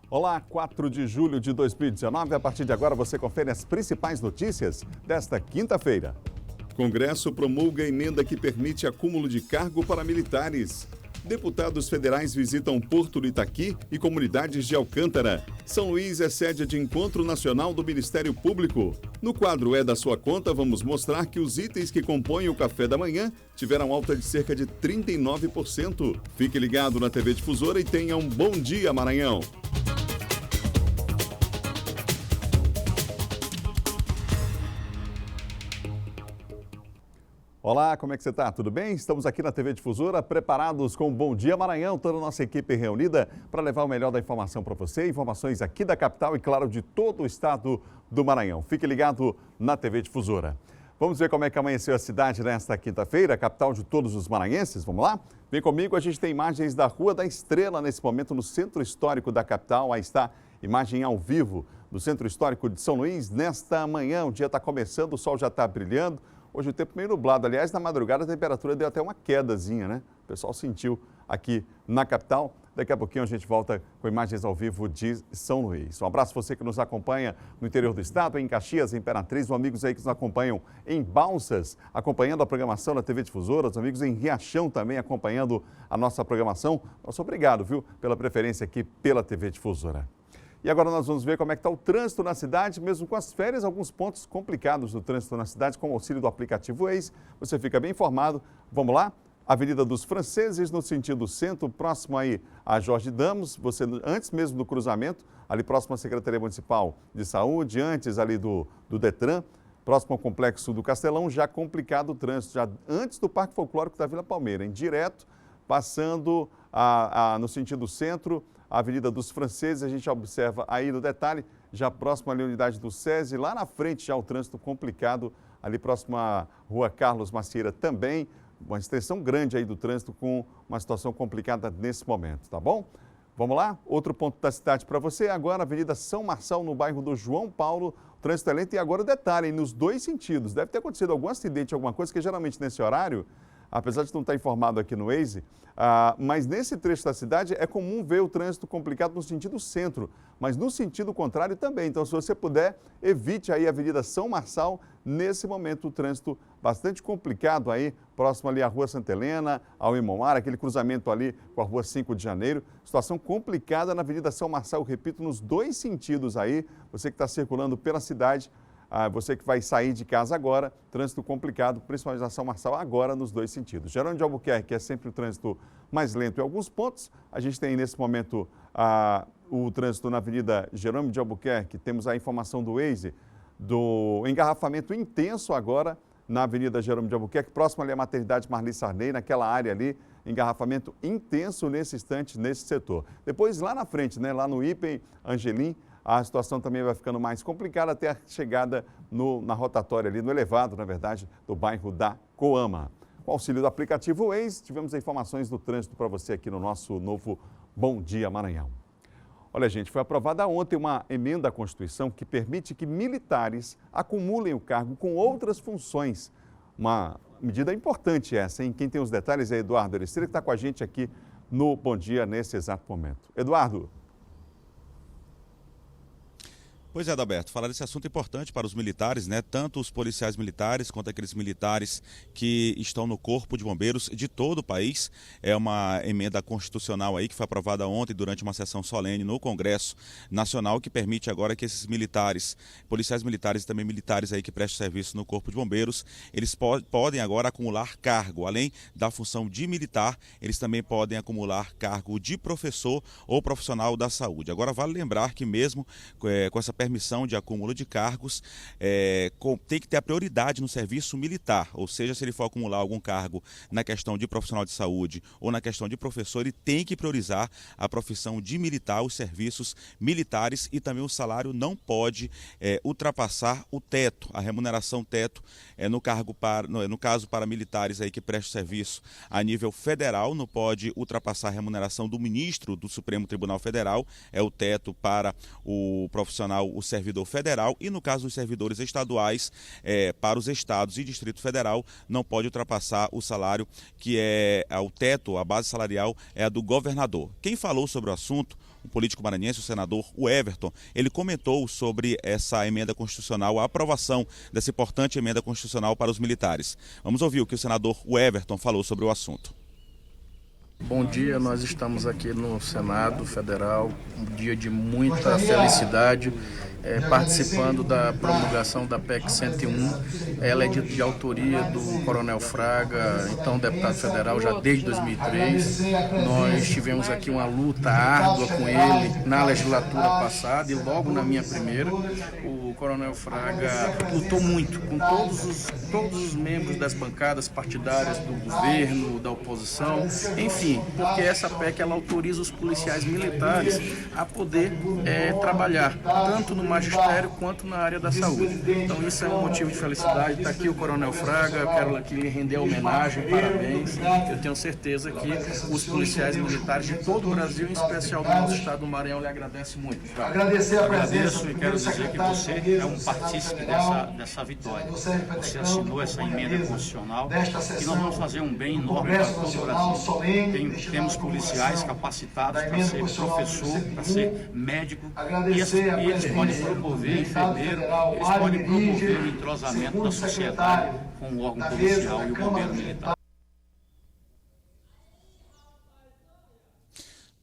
Olá, 4 de julho de 2019. A partir de agora você confere as principais notícias desta quinta-feira. Congresso promulga emenda que permite acúmulo de cargo para militares. Deputados federais visitam Porto do Itaqui e comunidades de Alcântara. São Luís é sede de encontro nacional do Ministério Público. No quadro É da Sua Conta, vamos mostrar que os itens que compõem o café da manhã tiveram alta de cerca de 39%. Fique ligado na TV Difusora e tenha um bom dia, Maranhão. Olá, como é que você está? Tudo bem? Estamos aqui na TV Difusora, preparados com o Bom Dia Maranhão, toda a nossa equipe reunida para levar o melhor da informação para você, informações aqui da capital e, claro, de todo o estado do Maranhão. Fique ligado na TV Difusora. Vamos ver como é que amanheceu a cidade nesta quinta-feira, capital de todos os maranhenses, vamos lá? Vem comigo, a gente tem imagens da Rua da Estrela nesse momento no centro histórico da capital, aí está imagem ao vivo do centro histórico de São Luís. Nesta manhã, o dia está começando, o sol já está brilhando. Hoje o tempo meio nublado, aliás, na madrugada a temperatura deu até uma quedazinha, né? O pessoal sentiu aqui na capital. Daqui a pouquinho a gente volta com imagens ao vivo de São Luís. Um abraço a você que nos acompanha no interior do estado, em Caxias, em Imperatriz, os amigos aí que nos acompanham em Balsas, acompanhando a programação da TV Difusora, os amigos em Riachão também acompanhando a nossa programação. Nosso obrigado, viu, pela preferência aqui pela TV Difusora. E agora nós vamos ver como é que está o trânsito na cidade, mesmo com as férias, alguns pontos complicados do trânsito na cidade, com o auxílio do aplicativo Waze. Você fica bem informado. Vamos lá? Avenida dos Franceses, no sentido centro, próximo aí a Jorge Damos, você antes mesmo do cruzamento, ali próximo à Secretaria Municipal de Saúde, antes ali do Detran, próximo ao Complexo do Castelão, já complicado o trânsito, já antes do Parque Folclórico da Vila Palmeira, em direto, passando no sentido centro, a Avenida dos Franceses, a gente observa aí no detalhe, já próximo ali à unidade do SESI, lá na frente já o trânsito complicado, ali próximo à Rua Carlos Macieira também, uma extensão grande aí do trânsito com uma situação complicada nesse momento, tá bom? Vamos lá? Outro ponto da cidade para você, agora a Avenida São Marçal, no bairro do João Paulo, trânsito é lento e agora o detalhe, nos dois sentidos, deve ter acontecido algum acidente, alguma coisa, que geralmente nesse horário, apesar de não estar informado aqui no Waze, mas nesse trecho da cidade é comum ver o trânsito complicado no sentido centro, mas no sentido contrário também. Então, se você puder, evite aí a Avenida São Marçal, nesse momento o trânsito bastante complicado aí, próximo ali à Rua Santa Helena, ao Imomar, aquele cruzamento ali com a Rua 5 de Janeiro, situação complicada na Avenida São Marçal, repito, nos dois sentidos aí, você que está circulando pela cidade, você que vai sair de casa agora, trânsito complicado, principalmente na São Marçal, agora nos dois sentidos. Jerônimo de Albuquerque, que é sempre o trânsito mais lento em alguns pontos. A gente tem nesse momento o trânsito na Avenida Jerônimo de Albuquerque. Temos a informação do Waze, do engarrafamento intenso agora na Avenida Jerônimo de Albuquerque, próximo ali à Maternidade Marli Sarney, naquela área ali, engarrafamento intenso nesse instante, nesse setor. Depois lá na frente, né, lá no Ipen Angelim, a situação também vai ficando mais complicada até a chegada na rotatória ali, no elevado, na verdade, do bairro da Coama. Com o auxílio do aplicativo Waze, tivemos informações do trânsito para você aqui no nosso novo Bom Dia Maranhão. Olha, gente, foi aprovada ontem uma emenda à Constituição que permite que militares acumulem o cargo com outras funções. Uma medida importante essa, hein? Quem tem os detalhes é Eduardo Estrela, que está com a gente aqui no Bom Dia nesse exato momento. Eduardo. Pois é, Adalberto, falar desse assunto importante para os militares, né? Tanto os policiais militares quanto aqueles militares que estão no Corpo de Bombeiros de todo o país. É uma emenda constitucional aí que foi aprovada ontem durante uma sessão solene no Congresso Nacional, que permite agora que esses militares, policiais militares e também militares aí que prestam serviço no Corpo de Bombeiros, eles podem agora acumular cargo. Além da função de militar, eles também podem acumular cargo de professor ou profissional da saúde. Agora, vale lembrar que mesmo com essa permissão de acúmulo de cargos, tem que ter a prioridade no serviço militar, ou seja, se ele for acumular algum cargo na questão de profissional de saúde ou na questão de professor, ele tem que priorizar a profissão de militar, os serviços militares, e também o salário não pode ultrapassar o teto, a remuneração teto, no caso para militares aí que prestam serviço a nível federal, não pode ultrapassar a remuneração do ministro do Supremo Tribunal Federal, é o teto para o profissional, o servidor federal, e no caso dos servidores estaduais, para os estados e Distrito Federal, não pode ultrapassar o salário que é o teto, a base salarial é a do governador. Quem falou sobre o assunto o político maranhense, o senador Everton, ele comentou sobre essa emenda constitucional, a aprovação dessa importante emenda constitucional para os militares. Vamos ouvir o que o senador Everton falou sobre o assunto. Bom dia, nós estamos aqui no Senado Federal, um dia de muita felicidade, participando da promulgação da PEC 101. Ela é de autoria do Coronel Fraga, então deputado federal já desde 2003. Nós tivemos aqui uma luta árdua com ele na legislatura passada e logo na minha primeira. O Coronel Fraga lutou muito com todos os membros das bancadas partidárias do governo, da oposição, enfim, porque essa PEC ela autoriza os policiais militares a poder trabalhar tanto no magistério quanto na área da saúde. Então isso é um motivo de felicidade. Está aqui o Coronel Fraga, eu quero aqui lhe render homenagem, parabéns. Eu tenho certeza que os policiais militares de todo o Brasil, em especial do nosso estado do Maranhão, lhe agradecem muito. Agradeço e quero dizer que você é um partícipe dessa vitória. Você assinou essa emenda constitucional e nós vamos fazer um bem enorme para todo o Brasil. Temos policiais capacitados para ser professor, para ser médico, e eles podem promover enfermeiro, eles podem promover o entrosamento da sociedade com o órgão policial e o bombeiro militar.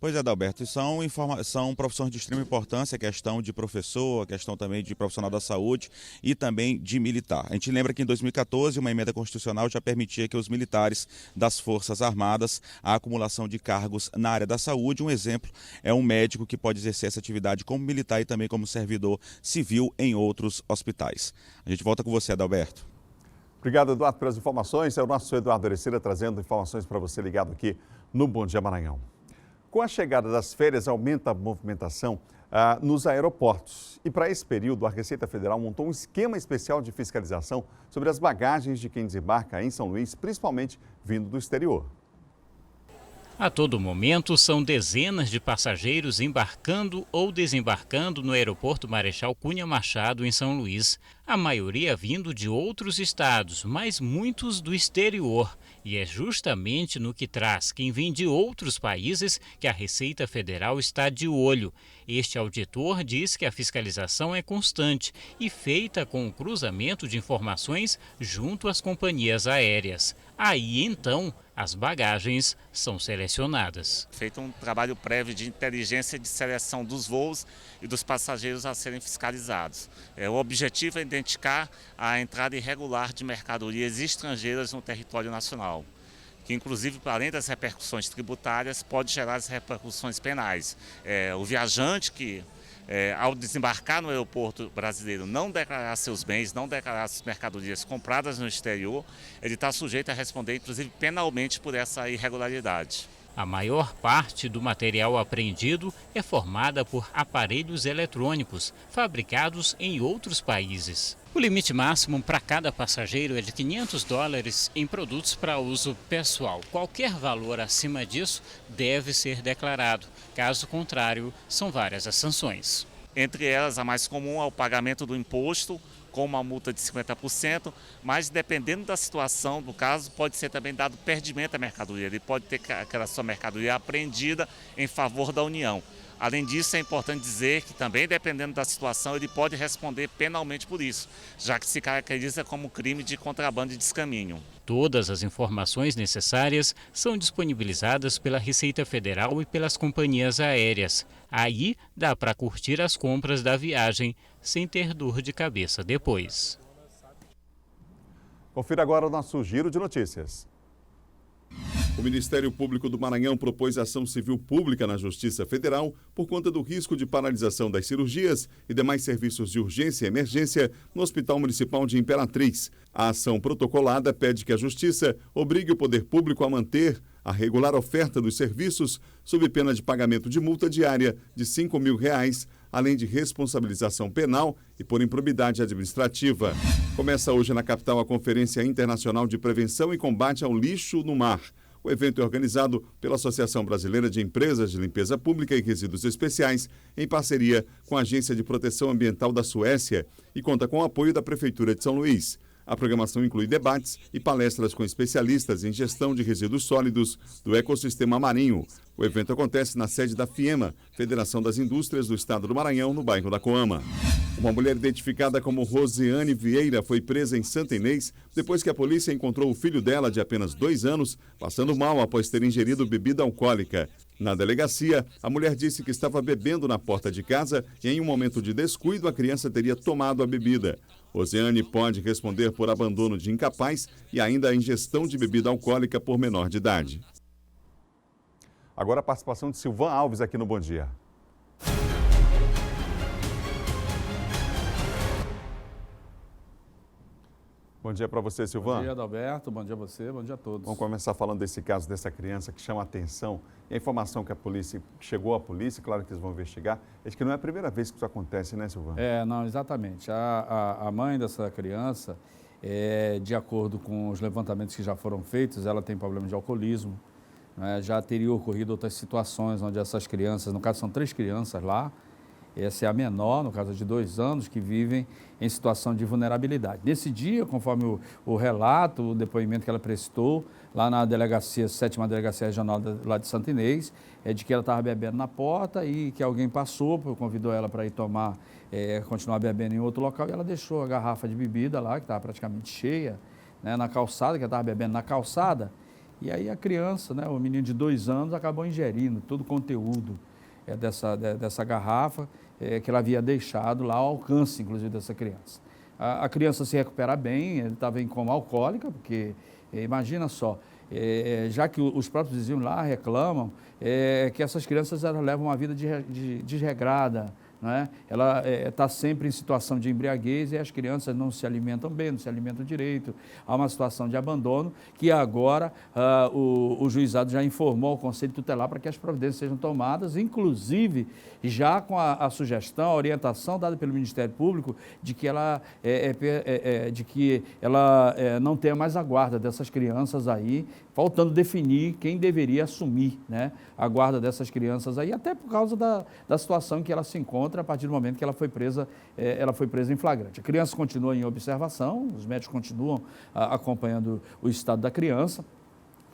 Pois é, Adalberto, são profissões de extrema importância, a questão de professor, a questão também de profissional da saúde e também de militar. A gente lembra que em 2014 uma emenda constitucional já permitia que os militares das Forças Armadas a acumulação de cargos na área da saúde. Um exemplo é um médico que pode exercer essa atividade como militar e também como servidor civil em outros hospitais. A gente volta com você, Adalberto. Obrigado, Eduardo, pelas informações. É o nosso Eduardo Ercília trazendo informações para você ligado aqui no Bom Dia Maranhão. Com a chegada das férias, aumenta a movimentação nos aeroportos. E para esse período, a Receita Federal montou um esquema especial de fiscalização sobre as bagagens de quem desembarca em São Luís, principalmente vindo do exterior. A todo momento, são dezenas de passageiros embarcando ou desembarcando no aeroporto Marechal Cunha Machado, em São Luís. A maioria vindo de outros estados, mas muitos do exterior. E é justamente no que traz quem vem de outros países que a Receita Federal está de olho. Este auditor diz que a fiscalização é constante e feita com o cruzamento de informações junto às companhias aéreas. Aí, então, as bagagens são selecionadas. Feito um trabalho prévio de inteligência de seleção dos voos e dos passageiros a serem fiscalizados. O objetivo é identificar a entrada irregular de mercadorias estrangeiras no território nacional, que inclusive, além das repercussões tributárias, pode gerar as repercussões penais. O viajante que, ao desembarcar no aeroporto brasileiro, não declarar seus bens, não declarar as mercadorias compradas no exterior, ele está sujeito a responder, inclusive, penalmente por essa irregularidade. A maior parte do material apreendido é formada por aparelhos eletrônicos, fabricados em outros países. O limite máximo para cada passageiro é de $500 em produtos para uso pessoal. Qualquer valor acima disso deve ser declarado. Caso contrário, são várias as sanções. Entre elas, a mais comum é o pagamento do imposto, com uma multa de 50%, mas dependendo da situação, no caso, pode ser também dado perdimento da mercadoria. Ele pode ter aquela sua mercadoria apreendida em favor da União. Além disso, é importante dizer que também, dependendo da situação, ele pode responder penalmente por isso, já que se caracteriza como crime de contrabando e descaminho. Todas as informações necessárias são disponibilizadas pela Receita Federal e pelas companhias aéreas. Aí dá para curtir as compras da viagem sem ter dor de cabeça depois. Confira agora o nosso giro de notícias. O Ministério Público do Maranhão propôs ação civil pública na Justiça Federal por conta do risco de paralisação das cirurgias e demais serviços de urgência e emergência no Hospital Municipal de Imperatriz. A ação protocolada pede que a Justiça obrigue o poder público a manter a regular oferta dos serviços sob pena de pagamento de multa diária de R$ 5.000, além de responsabilização penal e por improbidade administrativa. Começa hoje na capital a Conferência Internacional de Prevenção e Combate ao Lixo no Mar. O evento é organizado pela Associação Brasileira de Empresas de Limpeza Pública e Resíduos Especiais, em parceria com a Agência de Proteção Ambiental da Suécia, e conta com o apoio da Prefeitura de São Luís. A programação inclui debates e palestras com especialistas em gestão de resíduos sólidos do ecossistema marinho, O evento acontece na sede da FIEMA, Federação das Indústrias do Estado do Maranhão, no bairro da Coama. Uma mulher identificada como Rosiane Vieira foi presa em Santa Inês depois que a polícia encontrou o filho dela, de apenas 2 anos, passando mal após ter ingerido bebida alcoólica. Na delegacia, a mulher disse que estava bebendo na porta de casa e, em um momento de descuido, a criança teria tomado a bebida. Rosiane pode responder por abandono de incapaz e ainda a ingestão de bebida alcoólica por menor de idade. Agora a participação de Silvan Alves aqui no Bom Dia. Bom dia para você, Silvan. Bom dia, Adalberto. Bom dia a você, bom dia a todos. Vamos começar falando desse caso, dessa criança que chama a atenção. E a informação que a polícia, chegou à polícia, claro que eles vão investigar, é de que não é a primeira vez que isso acontece, né, Silvan? Não, exatamente. A mãe dessa criança, de acordo com os levantamentos que já foram feitos, ela tem problema de alcoolismo. Né? Já teria ocorrido outras situações onde essas crianças, no caso são 3 crianças lá, essa é a menor, no caso de 2 anos, que vivem em situação de vulnerabilidade. Nesse dia, conforme o relato, o depoimento que ela prestou, lá na delegacia, 7ª Delegacia Regional lá de Santa Inês, é de que ela estava bebendo na porta e que alguém passou, convidou ela para ir tomar, continuar bebendo em outro local, e ela deixou a garrafa de bebida lá, que estava praticamente cheia, né, na calçada, que ela estava bebendo na calçada, e aí a criança, né, o menino de 2 anos, acabou ingerindo todo o conteúdo dessa garrafa, que ela havia deixado lá ao alcance, inclusive, dessa criança. A criança se recupera bem, ele estava em coma alcoólica, porque, imagina só, já que os próprios vizinhos lá reclamam, que essas crianças elas levam uma vida desregrada, né? Ela está sempre em situação de embriaguez e as crianças não se alimentam bem, não se alimentam direito. Há uma situação de abandono que agora o juizado já informou ao Conselho Tutelar para que as providências sejam tomadas, inclusive já com a sugestão, a orientação dada pelo Ministério Público de que ela, não tenha mais a guarda dessas crianças aí, faltando definir quem deveria assumir, né, a guarda dessas crianças aí, até por causa da situação em que ela se encontra a partir do momento que ela foi presa em flagrante. A criança continua em observação, os médicos continuam acompanhando o estado da criança.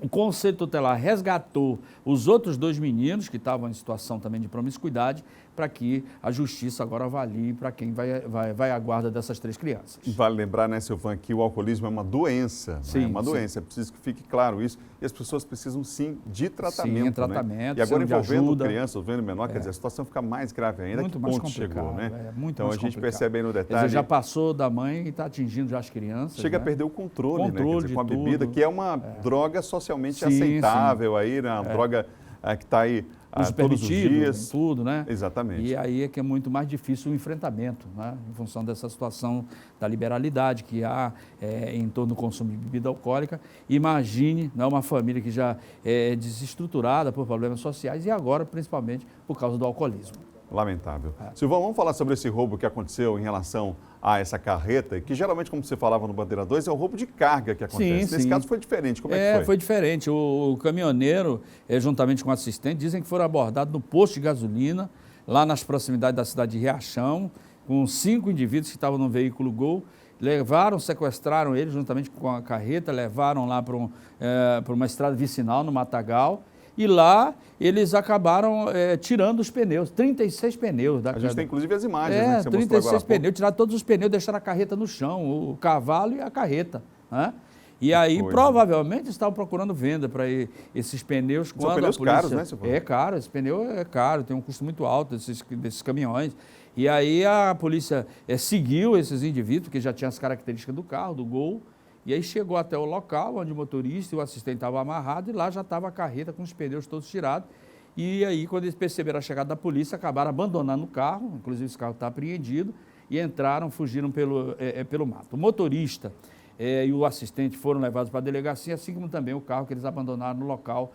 O Conselho Tutelar resgatou os outros 2 meninos que estavam em situação também de promiscuidade para que a Justiça agora avalie para quem vai à guarda dessas 3 crianças. Vale lembrar, né, Silvan, que o alcoolismo é uma doença. Sim, né? É uma doença, é preciso que fique claro isso. E as pessoas precisam, sim, de tratamento. Sim, tratamento, né? E agora envolvendo crianças, envolvendo menor, quer dizer, a situação fica mais grave ainda. Muito que mais ponto chegou, né? Muito então mais a gente complicado. percebe aí no detalhe. Quer dizer, já passou da mãe e está atingindo já as crianças. Chega né? a perder o controle, né? Quer dizer, com a de bebida, tudo. que é uma droga socialmente Sim, aceitável aí, né? Uma droga que está aí uso todos os permitido, dias. tudo, né? Exatamente. E aí é que é muito mais difícil o enfrentamento, né? Em função dessa situação da liberalidade que há em torno do consumo de bebida alcoólica. Imagine, né, uma família que já é desestruturada por problemas sociais e agora, principalmente, por causa do alcoolismo. Lamentável. Silvão, vamos falar sobre esse roubo que aconteceu em relação a essa carreta, que geralmente, como você falava no Bandeira 2, é o roubo de carga que acontece. Sim, Nesse sim. caso foi diferente, como é que foi? Foi diferente. O caminhoneiro, juntamente com o assistente, dizem que foram abordados no posto de gasolina, lá nas proximidades da cidade de Riachão, com 5 indivíduos que estavam no veículo Gol, sequestraram ele juntamente com a carreta, levaram lá para uma estrada vicinal, no Matagal, e lá eles acabaram tirando os pneus, 36 pneus. A gente tem inclusive as imagens, né, que você 36 pneus, tiraram todos os pneus, deixaram a carreta no chão, o cavalo e a carreta. Né? E aí, provavelmente, estavam procurando venda para esses pneus. São pneus caros, né, Silvão? É caro, esse pneu é caro, tem um custo muito alto desses caminhões. E aí a polícia seguiu esses indivíduos, que já tinham as características do carro, do Gol, e aí chegou até o local onde o motorista e o assistente estavam amarrados e lá já estava a carreta com os pneus todos tirados. E aí, quando eles perceberam a chegada da polícia, acabaram abandonando o carro, inclusive esse carro está apreendido, e fugiram pelo mato. O motorista e o assistente foram levados para a delegacia, assim como também o carro que eles abandonaram no local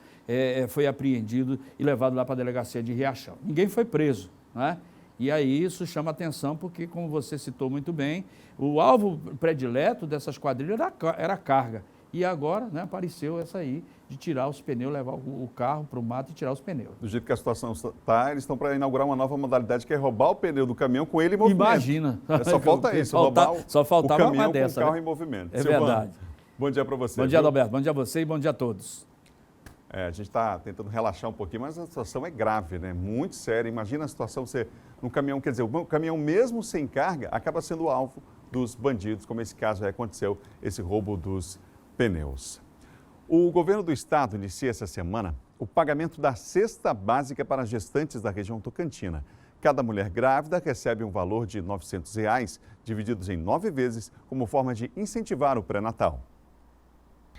foi apreendido e levado lá para a delegacia de Riachão. Ninguém foi preso, né? E aí isso chama atenção porque, como você citou muito bem, o alvo predileto dessas quadrilhas era a carga. E agora, né, apareceu essa aí de tirar os pneus, levar o carro para o mato e tirar os pneus. Do jeito que a situação está, eles estão para inaugurar uma nova modalidade que é roubar o pneu do caminhão com ele em movimento. Imagina. Só falta isso, roubar só faltava o caminhão uma dessa, com o carro né? em movimento. É Silvano, verdade. bom dia para você. Bom dia, Adalberto. Bom dia a você e bom dia a todos. A gente está tentando relaxar um pouquinho, mas a situação é grave, né? Muito séria. Imagina a situação você num caminhão, quer dizer, o caminhão mesmo sem carga acaba sendo alvo dos bandidos, como esse caso aí aconteceu, esse roubo dos pneus. O governo do estado inicia essa semana o pagamento da cesta básica para gestantes da região Tocantina. Cada mulher grávida recebe um valor de R$ 900, divididos em 9 vezes, como forma de incentivar o pré-natal.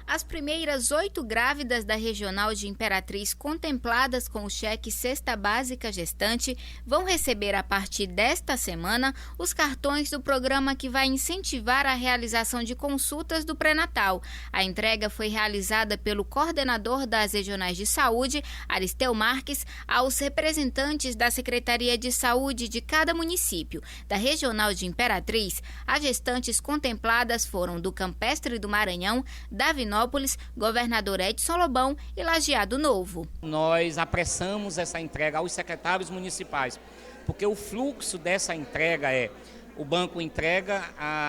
As primeiras 8 grávidas da Regional de Imperatriz contempladas com o cheque Cesta Básica Gestante vão receber a partir desta semana os cartões do programa que vai incentivar a realização de consultas do pré-natal. A entrega foi realizada pelo coordenador das Regionais de Saúde, Aristeu Marques, aos representantes da Secretaria de Saúde de cada município. Da Regional de Imperatriz, as gestantes contempladas foram do Campestre do Maranhão, Davinópolis, Governador Edson Lobão e Lajeado Novo. Nós apressamos essa entrega aos secretários municipais, porque o fluxo dessa entrega é: o banco entrega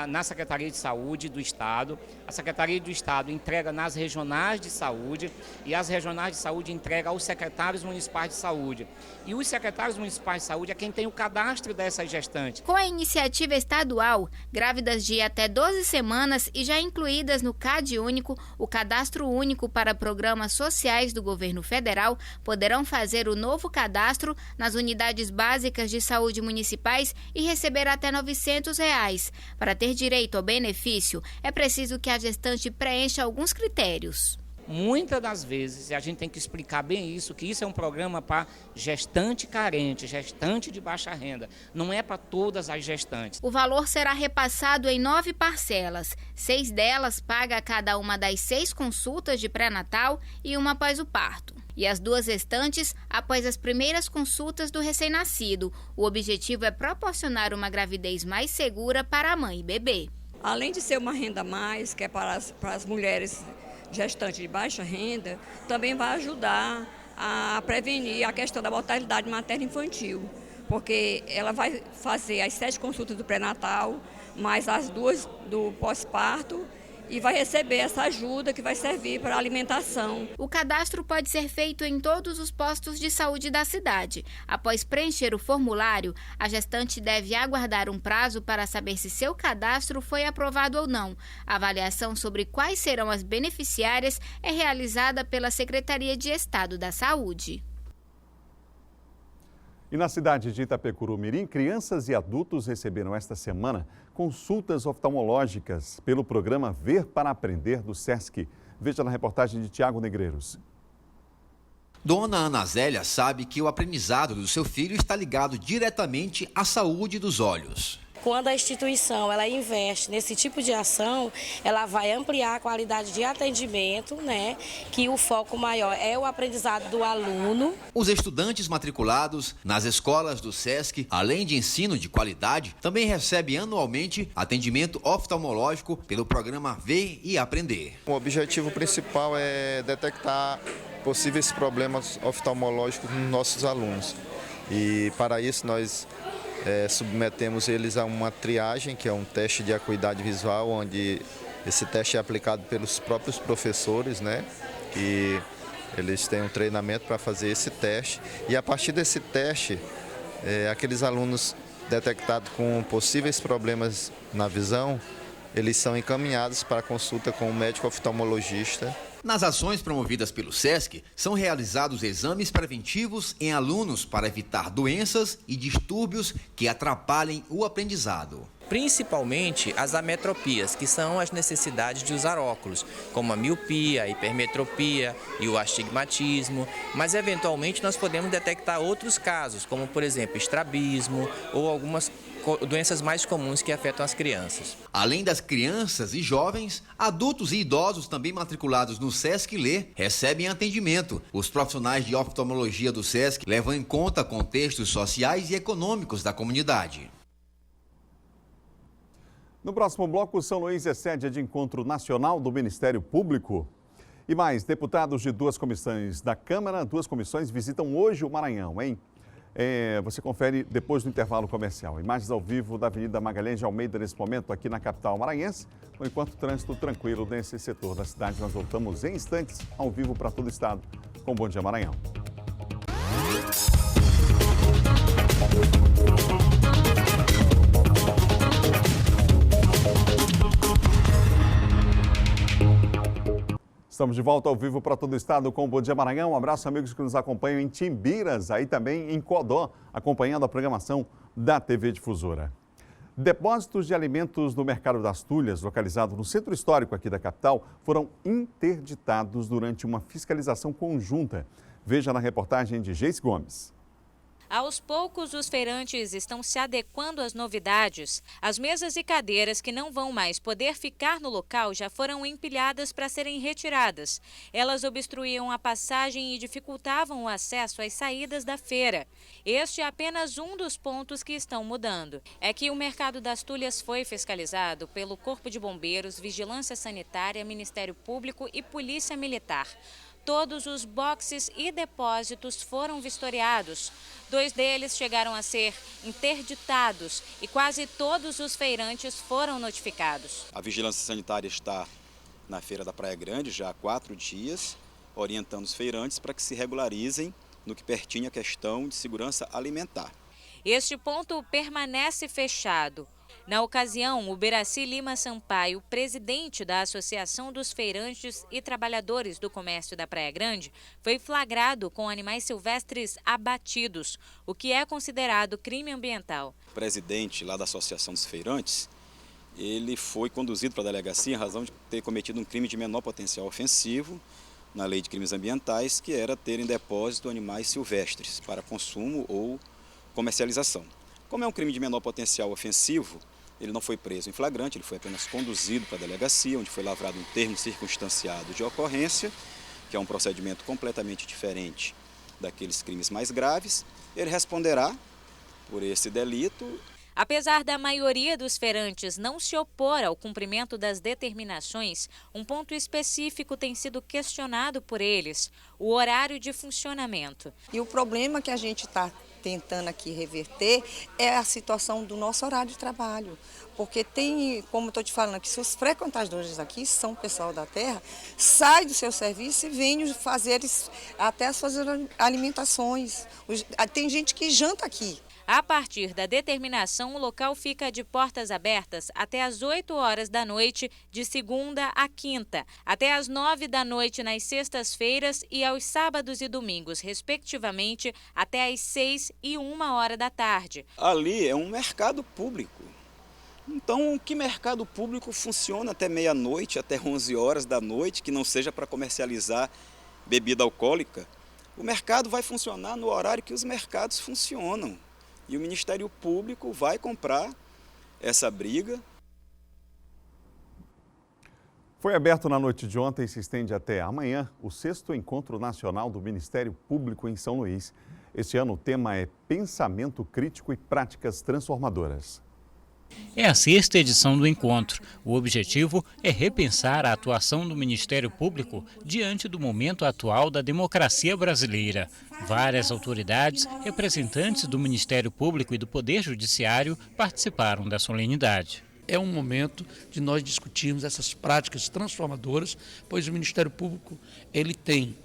na Secretaria de Saúde do Estado, a Secretaria do Estado entrega nas regionais de saúde e as regionais de saúde entregam aos secretários municipais de saúde. E os secretários municipais de saúde é quem tem o cadastro dessas gestantes. Com a iniciativa estadual, grávidas de até 12 semanas e já incluídas no CAD Único, o Cadastro Único para Programas Sociais do Governo Federal, poderão fazer o novo cadastro nas unidades básicas de saúde municipais e receber até R$ 900. Para ter direito ao benefício, é preciso que a gestante preencha alguns critérios. Muitas das vezes, a gente tem que explicar bem isso, que isso é um programa para gestante carente, gestante de baixa renda, não é para todas as gestantes. O valor será repassado em 9 parcelas, 6 delas paga a cada uma das 6 consultas de pré-natal e uma após o parto. E as 2 restantes após as primeiras consultas do recém-nascido. O objetivo é proporcionar uma gravidez mais segura para a mãe e bebê. Além de ser uma renda a mais, que é para as mulheres gestantes de baixa renda, também vai ajudar a prevenir a questão da mortalidade materno-infantil, porque ela vai fazer as 7 consultas do pré-natal, mais as 2 do pós-parto, e vai receber essa ajuda que vai servir para a alimentação. O cadastro pode ser feito em todos os postos de saúde da cidade. Após preencher o formulário, a gestante deve aguardar um prazo para saber se seu cadastro foi aprovado ou não. A avaliação sobre quais serão as beneficiárias é realizada pela Secretaria de Estado da Saúde. E na cidade de Itapecuru-Mirim, crianças e adultos receberam esta semana consultas oftalmológicas pelo programa Ver para Aprender do SESC. Veja na reportagem de Tiago Negreiros. Dona Ana Zélia sabe que o aprendizado do seu filho está ligado diretamente à saúde dos olhos. Quando a instituição ela investe nesse tipo de ação, ela vai ampliar a qualidade de atendimento, né? Que o foco maior é o aprendizado do aluno. Os estudantes matriculados nas escolas do SESC, além de ensino de qualidade, também recebem anualmente atendimento oftalmológico pelo programa Ver e Aprender. O objetivo principal é detectar possíveis problemas oftalmológicos nos nossos alunos. E para isso nós submetemos eles a uma triagem, que é um teste de acuidade visual, onde esse teste é aplicado pelos próprios professores, né? Que eles têm um treinamento para fazer esse teste. E a partir desse teste, aqueles alunos detectados com possíveis problemas na visão, eles são encaminhados para consulta com o médico oftalmologista. Nas ações promovidas pelo SESC, são realizados exames preventivos em alunos para evitar doenças e distúrbios que atrapalhem o aprendizado. Principalmente as ametropias, que são as necessidades de usar óculos, como a miopia, a hipermetropia e o astigmatismo, mas eventualmente nós podemos detectar outros casos, como por exemplo estrabismo ou algumas doenças mais comuns que afetam as crianças. Além das crianças e jovens, adultos e idosos também matriculados no SESC Lê recebem atendimento. Os profissionais de oftalmologia do SESC levam em conta contextos sociais e econômicos da comunidade. No próximo bloco, São Luís é sede de encontro nacional do Ministério Público. E mais, deputados de 2 comissões da Câmara, 2 comissões visitam hoje o Maranhão, hein? Você confere depois do intervalo comercial. Imagens ao vivo da Avenida Magalhães de Almeida nesse momento aqui na capital maranhense. Enquanto o trânsito tranquilo nesse setor da cidade, nós voltamos em instantes ao vivo para todo o estado com Bom Dia Maranhão. Estamos de volta ao vivo para todo o estado com o Bom Dia Maranhão. Um abraço, amigos que nos acompanham em Timbiras, aí também em Codó, acompanhando a programação da TV Difusora. Depósitos de alimentos no Mercado das Tulhas, localizado no centro histórico aqui da capital, foram interditados durante uma fiscalização conjunta. Veja na reportagem de Geis Gomes. Aos poucos, os feirantes estão se adequando às novidades. As mesas e cadeiras que não vão mais poder ficar no local já foram empilhadas para serem retiradas. Elas obstruíam a passagem e dificultavam o acesso às saídas da feira. Este é apenas um dos pontos que estão mudando. É que o Mercado das Tulhas foi fiscalizado pelo Corpo de Bombeiros, Vigilância Sanitária, Ministério Público e Polícia Militar. Todos os boxes e depósitos foram vistoriados. 2 deles chegaram a ser interditados e quase todos os feirantes foram notificados. A Vigilância Sanitária está na Feira da Praia Grande já há 4 dias, orientando os feirantes para que se regularizem no que pertine à questão de segurança alimentar. Este ponto permanece fechado. Na ocasião, o Beraci Lima Sampaio, presidente da Associação dos Feirantes e Trabalhadores do Comércio da Praia Grande, foi flagrado com animais silvestres abatidos, o que é considerado crime ambiental. O presidente lá da Associação dos Feirantes, ele foi conduzido para a delegacia em razão de ter cometido um crime de menor potencial ofensivo na Lei de Crimes Ambientais, que era ter em depósito animais silvestres para consumo ou comercialização. Como é um crime de menor potencial ofensivo, ele não foi preso em flagrante, ele foi apenas conduzido para a delegacia, onde foi lavrado um termo circunstanciado de ocorrência, que é um procedimento completamente diferente daqueles crimes mais graves. Ele responderá por esse delito. Apesar da maioria dos feirantes não se opor ao cumprimento das determinações, um ponto específico tem sido questionado por eles: o horário de funcionamento. E o problema que a gente está tentando aqui reverter é a situação do nosso horário de trabalho. Porque tem, como estou te falando aqui, se os frequentadores aqui são pessoal da terra, sai do seu serviço e vem fazer até as suas alimentações. Tem gente que janta aqui. A partir da determinação, o local fica de portas abertas até às 8 horas da noite, de segunda a quinta, até às 9 da noite nas sextas-feiras e aos sábados e domingos, respectivamente, até às 6 e 1 hora da tarde. Ali é um mercado público. Então, que mercado público funciona até meia-noite, até 11 horas da noite, que não seja para comercializar bebida alcoólica? O mercado vai funcionar no horário que os mercados funcionam. E o Ministério Público vai comprar essa briga. Foi aberto na noite de ontem e se estende até amanhã o 6º Encontro Nacional do Ministério Público em São Luís. Este ano o tema é Pensamento Crítico e Práticas Transformadoras. É a 6ª edição do encontro. O objetivo é repensar a atuação do Ministério Público diante do momento atual da democracia brasileira. Várias autoridades, representantes do Ministério Público e do Poder Judiciário participaram da solenidade. É um momento de nós discutirmos essas práticas transformadoras, pois o Ministério Público ele tem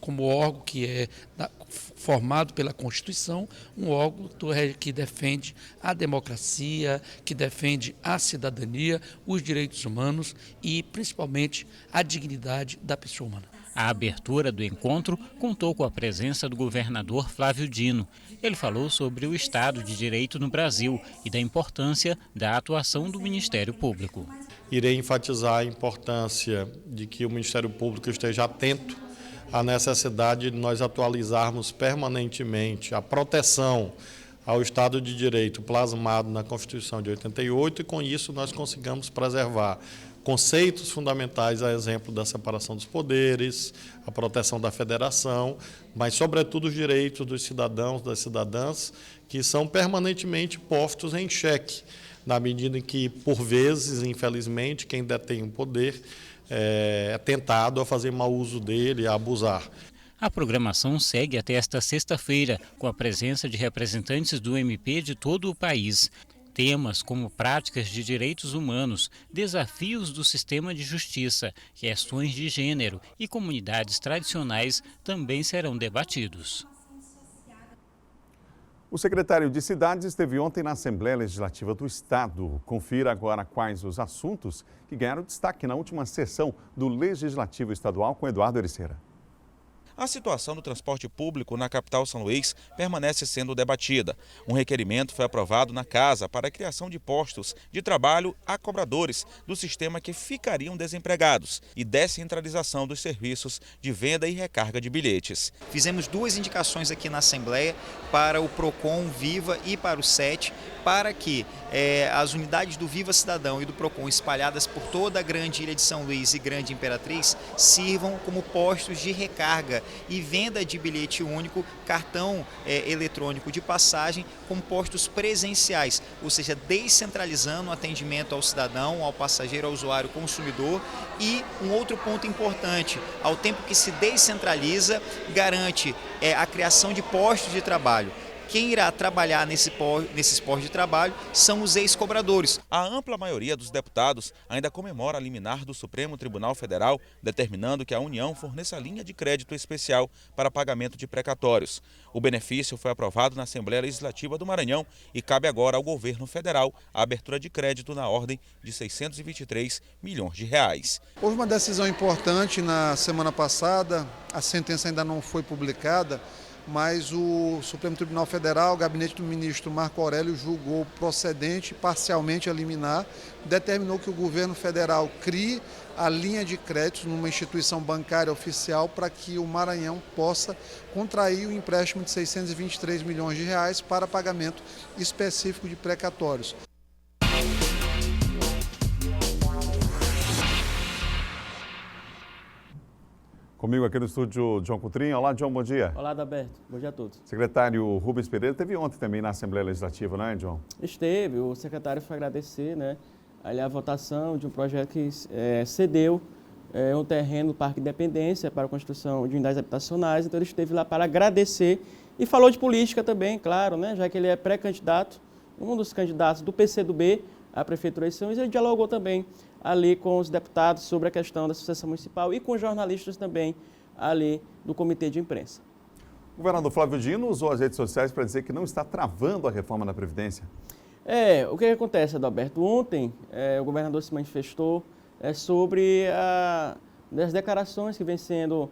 como órgão que é formado pela Constituição, um órgão que defende a democracia, que defende a cidadania, os direitos humanos e principalmente a dignidade da pessoa humana. A abertura do encontro contou com a presença do governador Flávio Dino. Ele falou sobre o Estado de Direito no Brasil e da importância da atuação do Ministério Público. Irei enfatizar a importância de que o Ministério Público esteja atento à necessidade de nós atualizarmos permanentemente a proteção ao Estado de Direito plasmado na Constituição de 88 e, com isso, nós consigamos preservar conceitos fundamentais, a exemplo da separação dos poderes, a proteção da federação, mas, sobretudo, os direitos dos cidadãos, das cidadãs, que são permanentemente postos em xeque, na medida em que, por vezes, infelizmente, quem detém o poder é tentado a fazer mau uso dele, a abusar. A programação segue até esta sexta-feira, com a presença de representantes do MP de todo o país. Temas como práticas de direitos humanos, desafios do sistema de justiça, questões de gênero e comunidades tradicionais também serão debatidos. O secretário de Cidades esteve ontem na Assembleia Legislativa do Estado. Confira agora quais os assuntos que ganharam destaque na última sessão do Legislativo Estadual com Eduardo Ericeira. A situação do transporte público na capital São Luís permanece sendo debatida. Um requerimento foi aprovado na Casa para a criação de postos de trabalho a cobradores do sistema que ficariam desempregados e descentralização dos serviços de venda e recarga de bilhetes. Fizemos 2 indicações aqui na Assembleia para o PROCON Viva e para o SET, para que as unidades do Viva Cidadão e do PROCON espalhadas por toda a grande Ilha de São Luís e Grande Imperatriz sirvam como postos de recarga e venda de bilhete único, cartão eletrônico de passagem, com postos presenciais, ou seja, descentralizando o atendimento ao cidadão, ao passageiro, ao usuário, consumidor. E um outro ponto importante, ao tempo que se descentraliza, garante a criação de postos de trabalho. Quem irá trabalhar nesses postos de trabalho são os ex-cobradores. A ampla maioria dos deputados ainda comemora a liminar do Supremo Tribunal Federal, determinando que a União forneça linha de crédito especial para pagamento de precatórios. O benefício foi aprovado na Assembleia Legislativa do Maranhão e cabe agora ao governo federal a abertura de crédito na ordem de 623 milhões de reais. Houve uma decisão importante na semana passada, a sentença ainda não foi publicada, mas o Supremo Tribunal Federal, o gabinete do ministro Marco Aurélio, julgou procedente, parcialmente a liminar, determinou que o governo federal crie a linha de créditos numa instituição bancária oficial para que o Maranhão possa contrair o empréstimo de 623 milhões de reais para pagamento específico de precatórios. Comigo aqui no estúdio, John Coutrinho. Olá, John, bom dia. Olá, Adalberto. Bom dia a todos. Secretário Rubens Pereira esteve ontem também na Assembleia Legislativa, não é, John? Esteve. O secretário foi agradecer, a votação de um projeto que cedeu um terreno no Parque Independência para a construção de unidades habitacionais. Então, ele esteve lá para agradecer e falou de política também, claro, já que ele é pré-candidato, um dos candidatos do PCdoB à Prefeitura de São Luís. Ele dialogou também ali com os deputados sobre a questão da sucessão municipal e com jornalistas também ali do Comitê de Imprensa. O governador Flávio Dino usou as redes sociais para dizer que não está travando a reforma da Previdência. O que acontece, Adalberto? Ontem o governador se manifestou sobre as declarações que vêm sendo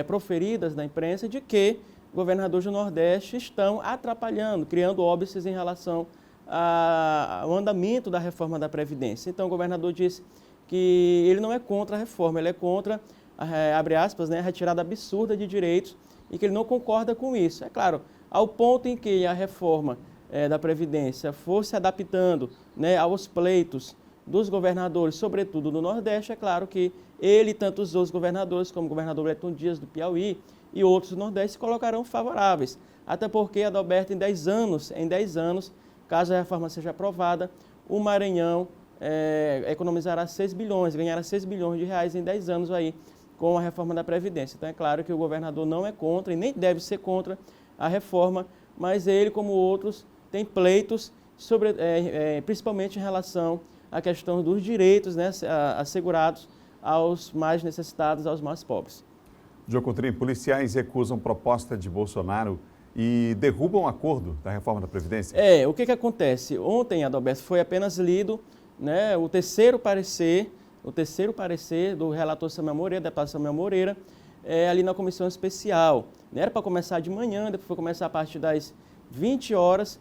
proferidas na imprensa de que governadores do Nordeste estão atrapalhando, criando óbices em relação ao andamento da reforma da Previdência. Então, o governador disse que ele não é contra a reforma, ele é contra, abre aspas, a retirada absurda de direitos e que ele não concorda com isso. É claro, ao ponto em que a reforma da Previdência fosse adaptando aos pleitos dos governadores, sobretudo do Nordeste, é claro que ele e tantos outros governadores, como o governador Wellington Dias do Piauí e outros do Nordeste, se colocarão favoráveis. Até porque, Adalberto, em 10 anos, caso a reforma seja aprovada, o Maranhão economizará 6 bilhões, ganhará 6 bilhões de reais em 10 anos aí com a reforma da Previdência. Então é claro que o governador não é contra e nem deve ser contra a reforma, mas ele, como outros, tem pleitos, principalmente em relação à questão dos direitos assegurados aos mais necessitados, aos mais pobres. John Coutrinho, policiais recusam proposta de Bolsonaro e derrubam o acordo da reforma da Previdência? O que acontece? Ontem, Adalberto, foi apenas lido o terceiro parecer do relator Samuel Moreira, deputado Samuel Moreira, ali na comissão especial. Era para começar de manhã, depois foi começar a partir das 20 horas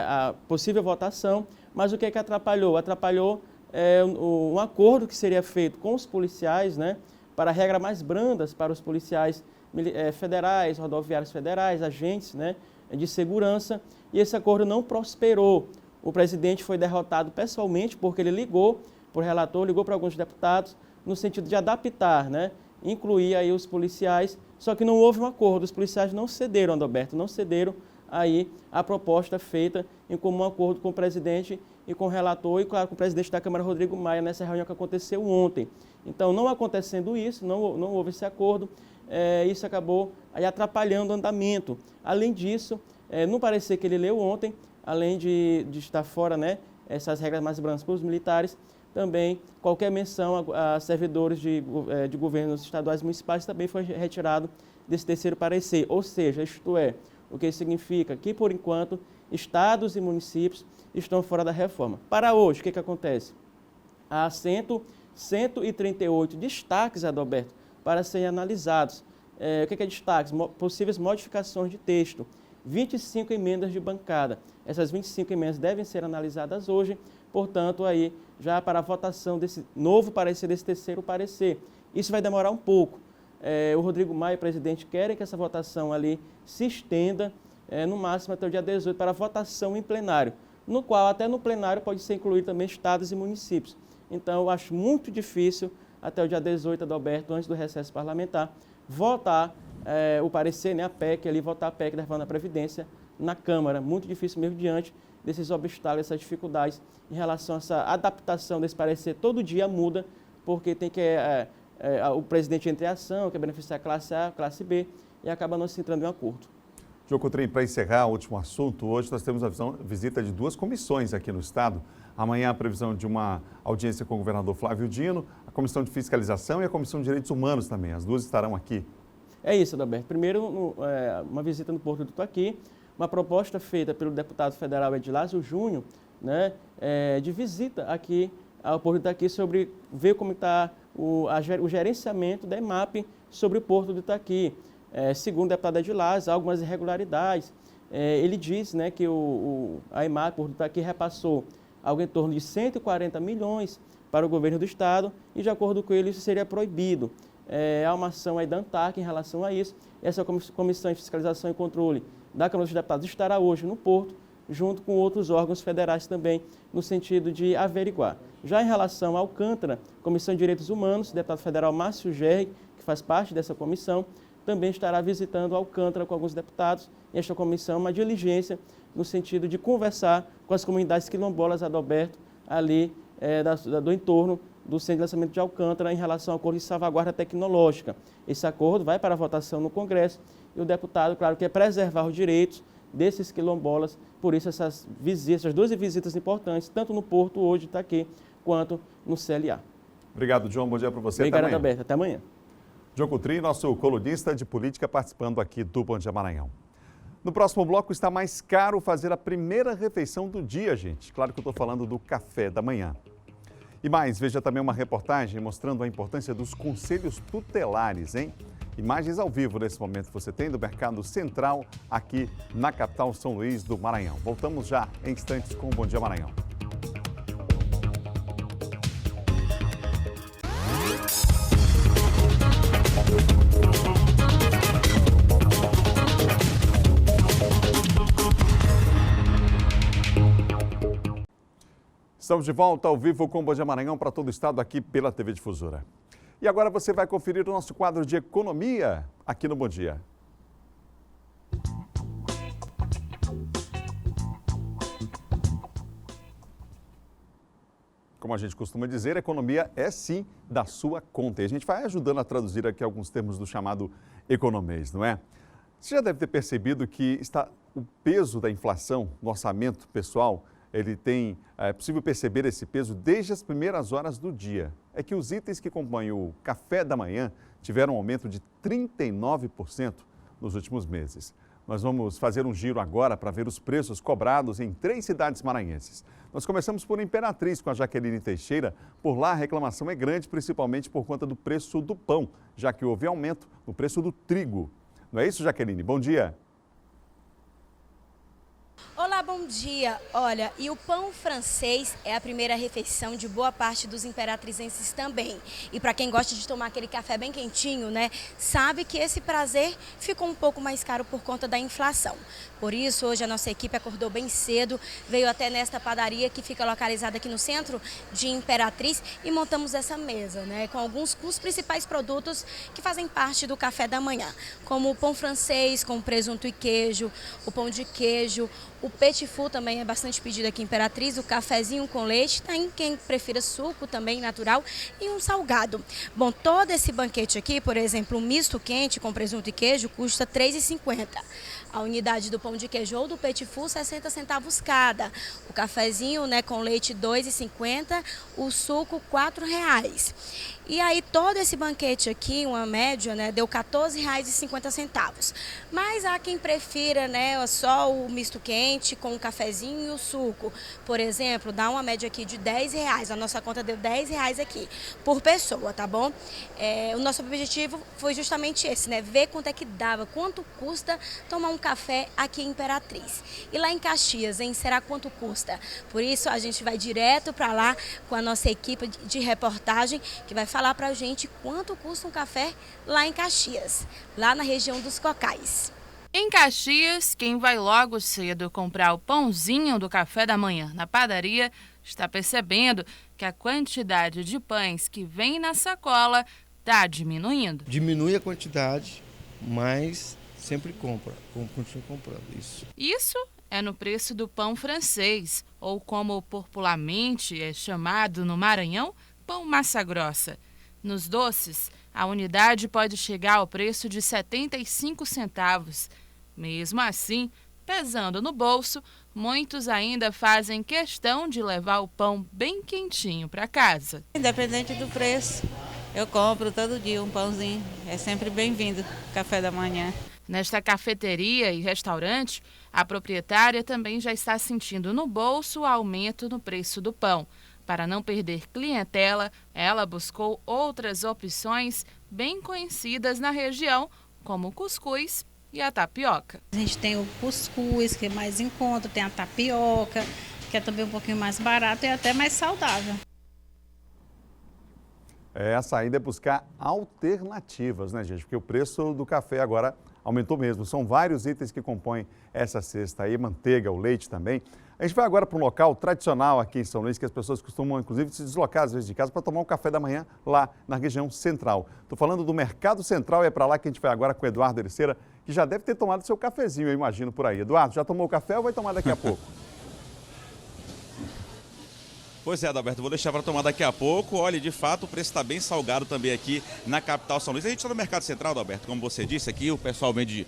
a possível votação, mas o que atrapalhou? Atrapalhou um acordo que seria feito com os policiais, para regras mais brandas para os policiais federais, rodoviários federais, agentes de segurança, e esse acordo não prosperou. O presidente foi derrotado pessoalmente porque ele ligou para o relator, ligou para alguns deputados, no sentido de adaptar, incluir aí os policiais, só que não houve um acordo, os policiais não cederam, Adalberto, não cederam aí a proposta feita em comum acordo com o presidente e com o relator e, claro, com o presidente da Câmara, Rodrigo Maia, nessa reunião que aconteceu ontem. Então, não acontecendo isso, não houve esse acordo, isso acabou aí atrapalhando o andamento. Além disso, No parecer que ele leu ontem, além de estar fora, né, essas regras mais brandas para os militares, também qualquer menção a servidores de governos estaduais e municipais também foi retirado desse terceiro parecer. Ou seja, isto é, o que significa que, por enquanto, estados e municípios estão fora da reforma. Para hoje, o que acontece? Há 138 destaques, Adalberto, para serem analisados. O que é destaques? Possíveis modificações de texto. 25 emendas de bancada. Essas 25 emendas devem ser analisadas hoje, portanto, aí já para a votação desse novo parecer, desse terceiro parecer. Isso vai demorar um pouco. O Rodrigo Maia e o presidente querem que essa votação ali se estenda, no máximo até o dia 18, para a votação em plenário, no qual até no plenário pode ser incluído também estados e municípios. Então, eu acho muito difícil, até o dia 18, Adalberto, antes do recesso parlamentar, votar o parecer, né, a PEC, ali, votar a PEC da reforma da Previdência na Câmara. Muito difícil mesmo diante desses obstáculos, essas dificuldades em relação a essa adaptação desse parecer. Todo dia muda, porque tem que o presidente entra em ação, quer beneficiar a classe A, a classe B, e acaba não se entrando em um acordo. João Coutrinho, para encerrar o último assunto, hoje nós temos a visita de duas comissões aqui no Estado. Amanhã a previsão de uma audiência com o governador Flávio Dino, a Comissão de Fiscalização e a Comissão de Direitos Humanos também. As duas estarão aqui. É isso, Adalberto. Primeiro, uma visita no Porto do Itaqui, uma proposta feita pelo deputado federal Edilásio Júnior, né, de visita aqui ao Porto do Itaqui sobre ver como está o gerenciamento da EMAP sobre o Porto do Itaqui. Segundo o deputado Edilásio, há algumas irregularidades. Ele diz, né, que a EMAP, Porto do Itaqui, repassou algo em torno de 140 milhões para o governo do Estado e, de acordo com ele, isso seria proibido. Há uma ação aí da ANTAC em relação a isso. Essa Comissão de Fiscalização e Controle da Câmara dos Deputados estará hoje no Porto, junto com outros órgãos federais também, no sentido de averiguar. Já em relação ao Alcântara, Comissão de Direitos Humanos, o deputado federal Márcio Gerri, que faz parte dessa comissão, também estará visitando Alcântara com alguns deputados. E esta comissão é uma diligência no sentido de conversar com as comunidades quilombolas, Adalberto, ali do entorno do Centro de Lançamento de Alcântara em relação ao acordo de salvaguarda tecnológica. Esse acordo vai para a votação no Congresso e o deputado, claro, quer preservar os direitos desses quilombolas, por isso essas duas visitas importantes, tanto no Porto hoje, Itaqui, quanto no CLA. Obrigado, João. Bom dia para você. Obrigado, Adalberto. Até amanhã. João Coutrinho, nosso colunista de política, participando aqui do Bom Dia Maranhão. No próximo bloco está mais caro fazer a primeira refeição do dia, gente. Claro que eu estou falando do café da manhã. E mais, veja também uma reportagem mostrando a importância dos conselhos tutelares, hein? Imagens ao vivo nesse momento você tem do Mercado Central aqui na capital São Luís do Maranhão. Voltamos já em instantes com o Bom Dia Maranhão. Estamos de volta ao vivo com o Bom Dia Maranhão para todo o estado aqui pela TV Difusora. E agora você vai conferir o nosso quadro de economia aqui no Bom Dia. Como a gente costuma dizer, a economia é sim da sua conta. E a gente vai ajudando a traduzir aqui alguns termos do chamado economês, não é? Você já deve ter percebido que o peso da inflação no orçamento pessoal, é possível perceber esse peso desde as primeiras horas do dia. É que os itens que compõem o café da manhã tiveram um aumento de 39% nos últimos meses. Nós vamos fazer um giro agora para ver os preços cobrados em 3 cidades maranhenses. Nós começamos por Imperatriz com a Jaqueline Teixeira. Por lá a reclamação é grande, principalmente por conta do preço do pão, já que houve aumento no preço do trigo. Não é isso, Jaqueline? Bom dia. Olá, bom dia. Olha, e o pão francês é a primeira refeição de boa parte dos imperatrizenses também. E para quem gosta de tomar aquele café bem quentinho, né, sabe que esse prazer ficou um pouco mais caro por conta da inflação. Por isso, hoje a nossa equipe acordou bem cedo, veio até nesta padaria que fica localizada aqui no centro de Imperatriz e montamos essa mesa, né, com alguns dos principais produtos que fazem parte do café da manhã, como o pão francês com presunto e queijo, o pão de queijo, o petit Full também é bastante pedido aqui em Imperatriz, o cafezinho com leite, tem quem prefira suco também natural e um salgado. Bom, todo esse banquete aqui, por exemplo, um misto quente com presunto e queijo custa R$ 3,50. A unidade do pão de queijo ou do Petit Full, 60 centavos cada. O cafezinho, né, com leite, R$ 2,50. O suco, R$ 4,00. E aí, todo esse banquete aqui, uma média, né, deu R$ 14,50. Mas há quem prefira, né, só o misto quente com o cafezinho e o suco. Por exemplo, dá uma média aqui de R$ 10,00. A nossa conta deu R$ 10,00 aqui por pessoa, tá bom? O nosso objetivo foi justamente esse, né, ver quanto é que dava, quanto custa tomar um café aqui em Imperatriz. E lá em Caxias, hein, será quanto custa? Por isso, a gente vai direto para lá com a nossa equipe de reportagem, que vai falar para a gente quanto custa um café lá em Caxias, lá na região dos Cocais. Em Caxias, quem vai logo cedo comprar o pãozinho do café da manhã na padaria está percebendo que a quantidade de pães que vem na sacola está diminuindo. Diminui a quantidade, mas sempre continua comprando isso. Isso é no preço do pão francês, ou como popularmente é chamado no Maranhão, pão massa grossa. Nos doces, a unidade pode chegar ao preço de 75 centavos. Mesmo assim, pesando no bolso, muitos ainda fazem questão de levar o pão bem quentinho para casa. Independente do preço, eu compro todo dia um pãozinho. É sempre bem-vindo, café da manhã. Nesta cafeteria e restaurante, a proprietária também já está sentindo no bolso o aumento no preço do pão. Para não perder clientela, ela buscou outras opções bem conhecidas na região, como o cuscuz e a tapioca. A gente tem o cuscuz, que é mais em conta, tem a tapioca, que é também um pouquinho mais barato e até mais saudável. A saída é buscar alternativas, né, gente? Porque o preço do café agora aumentou mesmo. São vários itens que compõem essa cesta aí, manteiga, o leite também. A gente vai agora para um local tradicional aqui em São Luís, que as pessoas costumam, inclusive, se deslocar às vezes de casa para tomar um café da manhã lá na região central. Estou falando do Mercado Central e é para lá que a gente vai agora com o Eduardo Ericeira, que já deve ter tomado seu cafezinho, eu imagino, por aí. Eduardo, já tomou o café ou vai tomar daqui a pouco? Pois é, Adalberto, vou deixar para tomar daqui a pouco. Olha, de fato, o preço está bem salgado também aqui na capital São Luís. A gente está no Mercado Central, Adalberto, como você disse aqui, o pessoal vende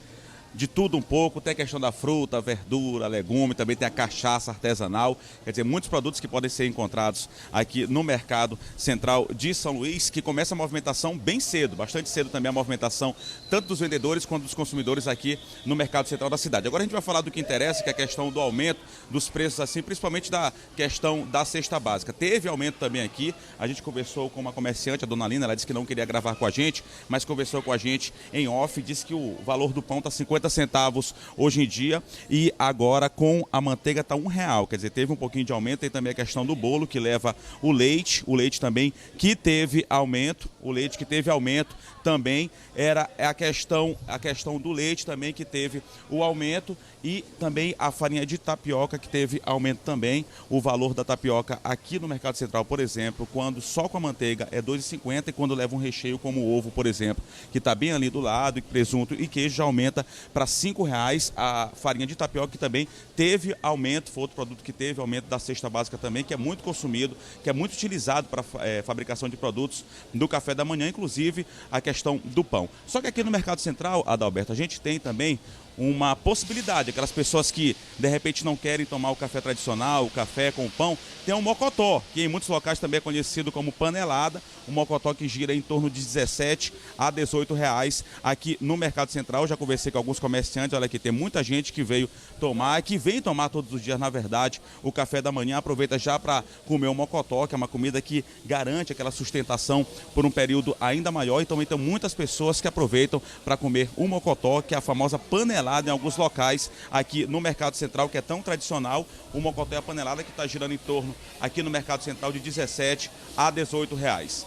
de tudo um pouco, tem a questão da fruta, verdura, legume, também tem a cachaça artesanal, quer dizer, muitos produtos que podem ser encontrados aqui no Mercado Central de São Luís, que começa a movimentação bem cedo, bastante cedo também a movimentação, tanto dos vendedores quanto dos consumidores aqui no Mercado Central da cidade. Agora a gente vai falar do que interessa, que é a questão do aumento dos preços, assim, principalmente da questão da cesta básica. Teve aumento também aqui, a gente conversou com uma comerciante, a dona Lina, ela disse que não queria gravar com a gente, mas conversou com a gente em off, disse que o valor do pão está 50 centavos hoje em dia e agora com a manteiga está R$1, quer dizer, teve um pouquinho de aumento. Tem também a questão do bolo que leva o leite também que teve aumento, o leite que teve aumento também era a questão do leite também que teve o aumento e também a farinha de tapioca que teve aumento também. O valor da tapioca aqui no Mercado Central, por exemplo, quando só com a manteiga é R$2,50 e quando leva um recheio como o ovo, por exemplo, que está bem ali do lado, e presunto e queijo já aumenta para R$5. A farinha de tapioca que também teve aumento, foi outro produto que teve aumento da cesta básica também, que é muito consumido, que é muito utilizado para fabricação de produtos do café da manhã, inclusive a questão do pão. Só que aqui no Mercado Central, Adalberto, a gente tem também uma possibilidade, aquelas pessoas que de repente não querem tomar o café tradicional, o café com pão, tem um mocotó, que em muitos locais também é conhecido como panelada, um mocotó que gira em torno de R$17 a R$18 aqui no Mercado Central. Já conversei com alguns comerciantes, olha aqui, tem muita gente que veio tomar, que vem tomar todos os dias, na verdade, o café da manhã, aproveita já para comer o mocotó, que é uma comida que garante aquela sustentação por um período ainda maior. Então tem muitas pessoas que aproveitam para comer o mocotó, que é a famosa panelada em alguns locais aqui no Mercado Central, que é tão tradicional. O mocotó é a panelada que está girando em torno aqui no Mercado Central de R$17 a R$18.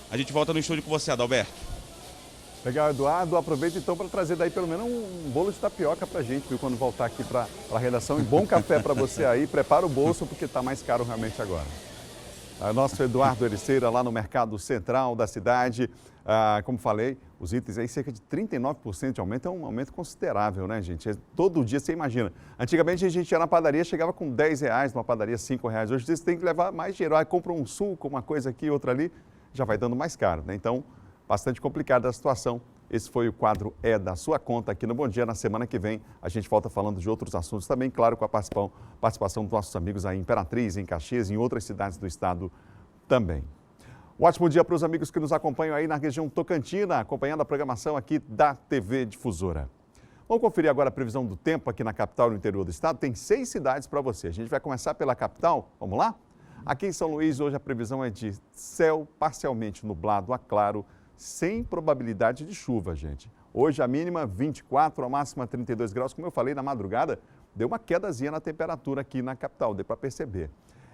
A gente volta no estúdio com você, Adalberto. Legal, Eduardo. Aproveita então para trazer daí pelo menos um bolo de tapioca para a gente, viu, quando voltar aqui para a redação. E bom café para você aí. Prepara o bolso porque está mais caro realmente agora. Nosso Eduardo Ericeira lá no Mercado Central da cidade. Como falei, os itens aí, cerca de 39% de aumento, é um aumento considerável, né, gente? Todo dia, você imagina. Antigamente a gente ia na padaria, chegava com R$10, numa padaria R$5. Hoje você tem que levar mais dinheiro. Aí compra um suco, uma coisa aqui, outra ali, já vai dando mais caro, né? Então, bastante complicada a situação. Esse foi o quadro É da Sua Conta aqui no Bom Dia. Na semana que vem a gente volta falando de outros assuntos também, claro, com a participação dos nossos amigos aí em Imperatriz, em Caxias e em outras cidades do estado também. Um ótimo dia para os amigos que nos acompanham aí na região Tocantina, acompanhando a programação aqui da TV Difusora. Vamos conferir agora a previsão do tempo aqui na capital e no interior do estado. Tem 6 cidades para você. A gente vai começar pela capital. Vamos lá? Aqui em São Luís, hoje a previsão é de céu parcialmente nublado a claro, sem probabilidade de chuva, gente. Hoje a mínima 24, a máxima 32 graus. Como eu falei na madrugada, deu uma quedazinha na temperatura aqui na capital, deu para perceber.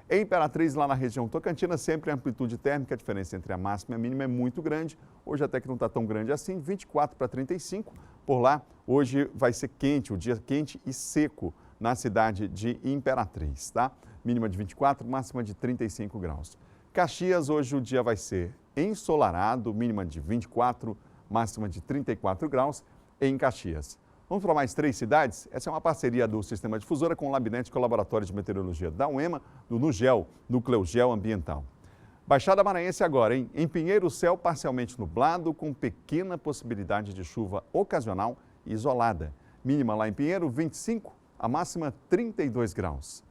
Em Imperatriz, lá na região Tocantina, sempre a amplitude térmica, a diferença entre a máxima e a mínima é muito grande. Hoje até que não está tão grande assim, 24 para 35. Por lá, hoje vai ser quente, o dia quente e seco na cidade de Imperatriz, tá? Mínima de 24, máxima de 35 graus. Caxias, hoje o dia vai ser ensolarado, mínima de 24, máxima de 34 graus em Caxias. Vamos para mais 3 cidades? Essa é uma parceria do Sistema Difusora com o Labinete Colaboratório de Meteorologia da UEMA, do NUGEL, Núcleo Geoambiental. Baixada Maranhense agora, hein? Em Pinheiro, céu parcialmente nublado, com pequena possibilidade de chuva ocasional e isolada. Mínima lá em Pinheiro, 25, a máxima 32 graus.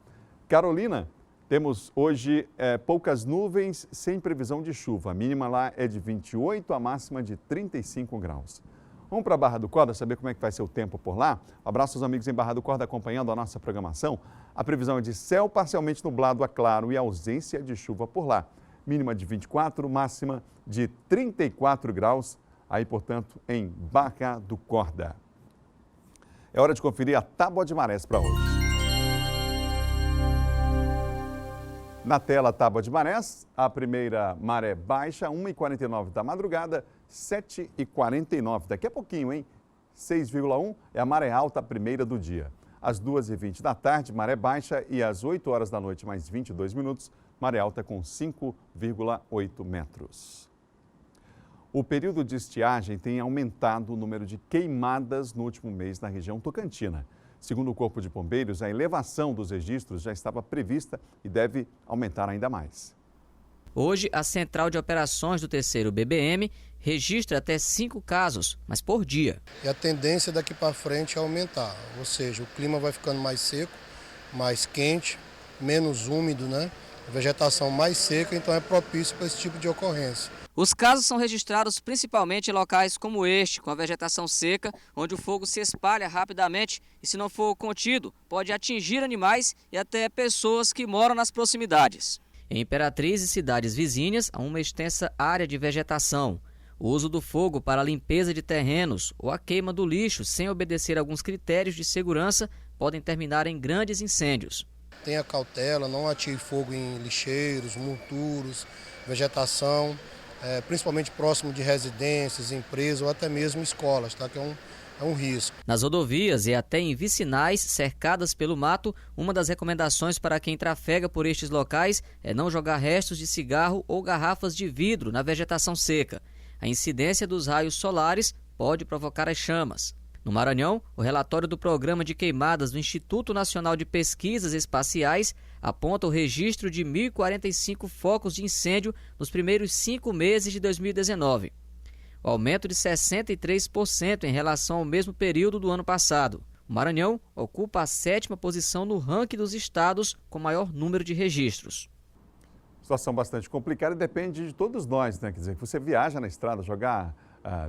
Carolina, temos hoje poucas nuvens, sem previsão de chuva. A mínima lá é de 28, a máxima de 35 graus. Vamos para Barra do Corda saber como é que vai ser o tempo por lá. Um abraço aos amigos em Barra do Corda acompanhando a nossa programação. A previsão é de céu parcialmente nublado a claro e ausência de chuva por lá. Mínima de 24, máxima de 34 graus, aí, portanto, em Barra do Corda. É hora de conferir a tábua de marés para hoje. Na tela, a tábua de marés, a primeira maré baixa, 1h49 da madrugada, 7h49. Daqui a pouquinho, hein? 6,1 é a maré alta, a primeira do dia. Às 2h20 da tarde, maré baixa e às 8 horas da noite, mais 22 minutos, maré alta com 5,8 metros. O período de estiagem tem aumentado o número de queimadas no último mês na região Tocantina. Segundo o Corpo de Bombeiros, a elevação dos registros já estava prevista e deve aumentar ainda mais. Hoje, a Central de Operações do 3º BBM registra até 5 casos, mas por dia. E a tendência daqui para frente é aumentar, ou seja, o clima vai ficando mais seco, mais quente, menos úmido, né? A vegetação mais seca, então é propício para esse tipo de ocorrência. Os casos são registrados principalmente em locais como este, com a vegetação seca, onde o fogo se espalha rapidamente e, se não for contido, pode atingir animais e até pessoas que moram nas proximidades. Em Imperatriz e cidades vizinhas, há uma extensa área de vegetação. O uso do fogo para a limpeza de terrenos ou a queima do lixo sem obedecer a alguns critérios de segurança podem terminar em grandes incêndios. Tenha cautela, não atire fogo em lixeiros, monturos, vegetação, principalmente próximo de residências, empresas ou até mesmo escolas, tá? Que é um risco. Nas rodovias e até em vicinais cercadas pelo mato, uma das recomendações para quem trafega por estes locais é não jogar restos de cigarro ou garrafas de vidro na vegetação seca. A incidência dos raios solares pode provocar as chamas. No Maranhão, o relatório do Programa de Queimadas do Instituto Nacional de Pesquisas Espaciais aponta o registro de 1.045 focos de incêndio nos primeiros 5 meses de 2019. O aumento de 63% em relação ao mesmo período do ano passado. O Maranhão ocupa a 7ª posição no ranking dos estados com maior número de registros. Situação bastante complicada e depende de todos nós, né? Quer dizer, que você viaja na estrada, jogar